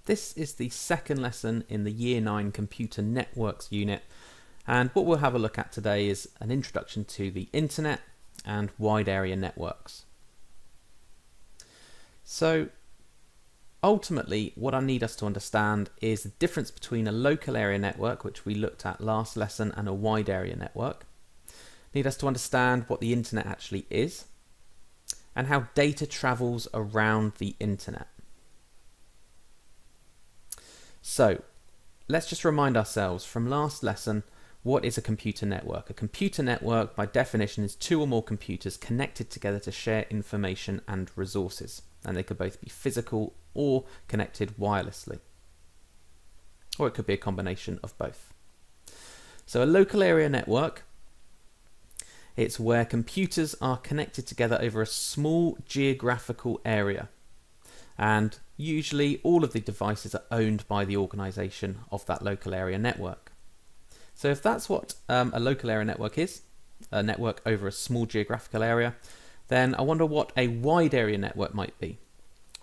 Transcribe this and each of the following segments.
This is the second lesson in the Year 9 Computer Networks unit, and what we'll have a look at today is an introduction to the internet and wide area networks. So ultimately what I need us to understand is the difference between a local area network, which we looked at last lesson, and a wide area network. Need us to understand what the internet actually is and how data travels around the internet. So let's just remind ourselves from last lesson, what is a computer network? A computer network by definition is two or more computers connected together to share information and resources, and they could both be physical or connected wirelessly, or it could be a combination of both. So a local area network, it's where computers are connected together over a small geographical area, and usually all of the devices are owned by the organization of that local area network. So if that's what a local area network is, a network over a small geographical area, then I wonder what a wide area network might be.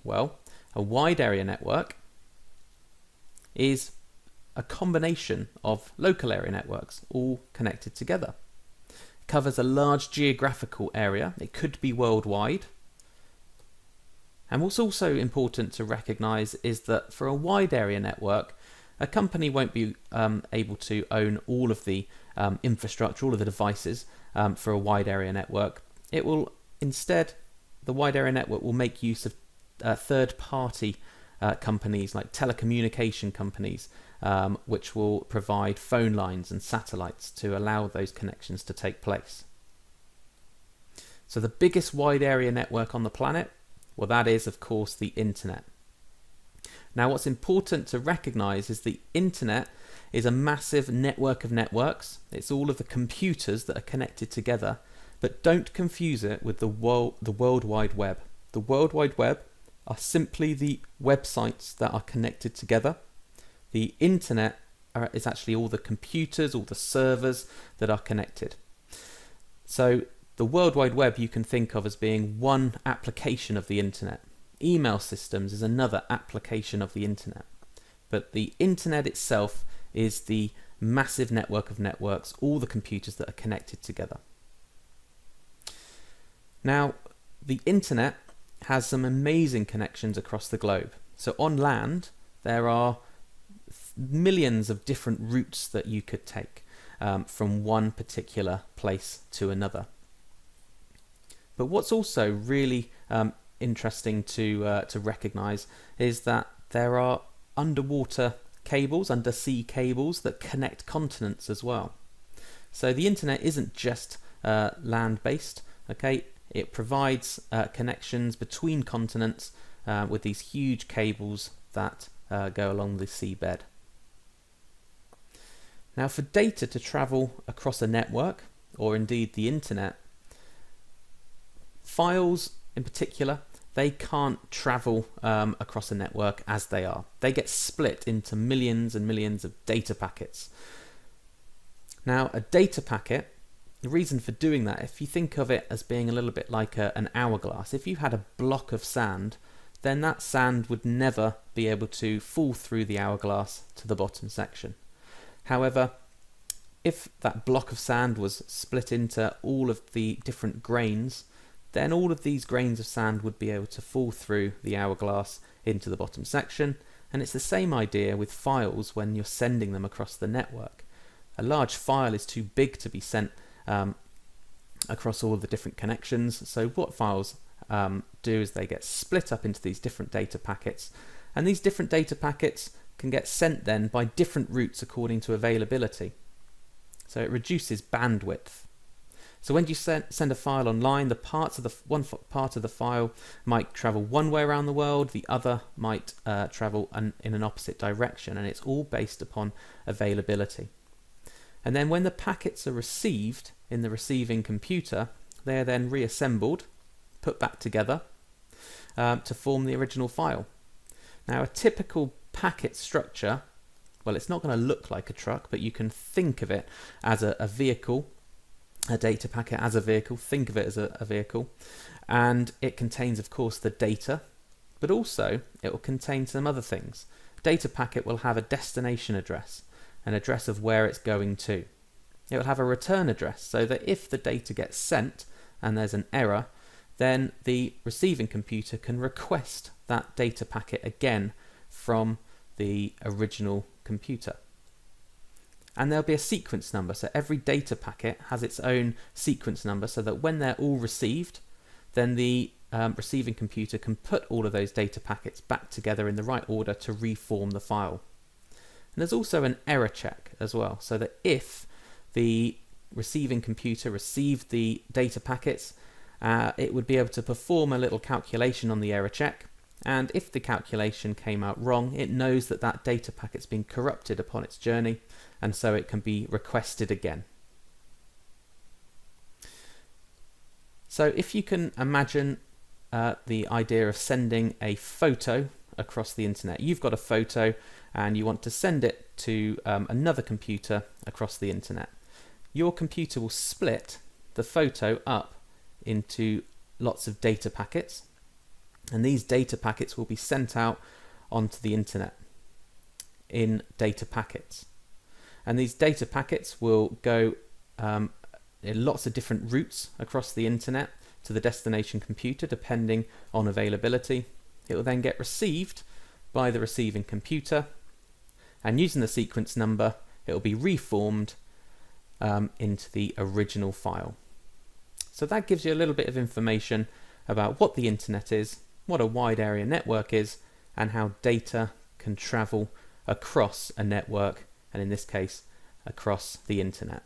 Well, a wide area network is a combination of local area networks all connected together. It covers a large geographical area. It could be worldwide. And what's also important to recognize is that for a wide area network, a company won't be able to own all of the infrastructure, all of the devices for a wide area network. It will instead, the wide area network will make use of third-party companies like telecommunication companies, which will provide phone lines and satellites to allow those connections to take place. So the biggest wide area network on the planet, well, that is of course the internet. Now what's important to recognize is the internet is a massive network of networks. It's all of the computers that are connected together, but don't confuse it with the World Wide Web. The World Wide Web are simply the websites that are connected together. The internet is actually all the computers, all the servers that are connected. So the World Wide Web you can think of as being one application of the internet. Email systems is another application of the internet. But the internet itself is the massive network of networks, all the computers that are connected together. Now, the internet has some amazing connections across the globe. So on land, there are millions of different routes that you could take from one particular place to another. But what's also really interesting to recognize is that there are underwater cables, undersea cables that connect continents as well. So the internet isn't just land-based, okay? It provides connections between continents with these huge cables that go along the seabed. Now for data to travel across a network, or indeed the internet, files in particular, they can't travel across a network as they are. They get split into millions and millions of data packets. Now a data packet, the reason for doing that, if you think of it as being a little bit like an hourglass, if you had a block of sand, then that sand would never be able to fall through the hourglass to the bottom section. However, if that block of sand was split into all of the different grains, then all of these grains of sand would be able to fall through the hourglass into the bottom section. And it's the same idea with files when you're sending them across the network. A large file is too big to be sent across all of the different connections. So what files do is they get split up into these different data packets, and these different data packets can get sent then by different routes according to availability. So it reduces bandwidth. So when you send a file online, one part of the file might travel one way around the world, the other might travel in an opposite direction, and it's all based upon availability. And then when the packets are received in the receiving computer, they are then reassembled, put back together to form the original file. Now a typical packet structure, well, it's not going to look like a truck, but you can think of it as a vehicle, a data packet as a vehicle. Think of it as a vehicle, and it contains of course the data, but also it will contain some other things. data packet will have a destination address, an address of where it's going to. It will have a return address, so that if the data gets sent and there's an error, then the receiving computer can request that data packet again from the original computer. And there'll be a sequence number, so every data packet has its own sequence number, so that when they're all received, then the receiving computer can put all of those data packets back together in the right order to reform the file. And there's also an error check as well, so that if the receiving computer received the data packets, it would be able to perform a little calculation on the error check, and if the calculation came out wrong, it knows that that data packet's been corrupted upon its journey, and so it can be requested again. So if you can imagine the idea of sending a photo across the internet. You've got a photo and you want to send it to another computer across the internet. Your computer will split the photo up into lots of data packets, and these data packets will be sent out onto the internet in data packets. And these data packets will go in lots of different routes across the internet to the destination computer depending on availability. It will then get received by the receiving computer, and using the sequence number it will be reformed into the original file. So that gives you a little bit of information about what the internet is, what a wide area network is, and how data can travel across a network, and in this case across the internet.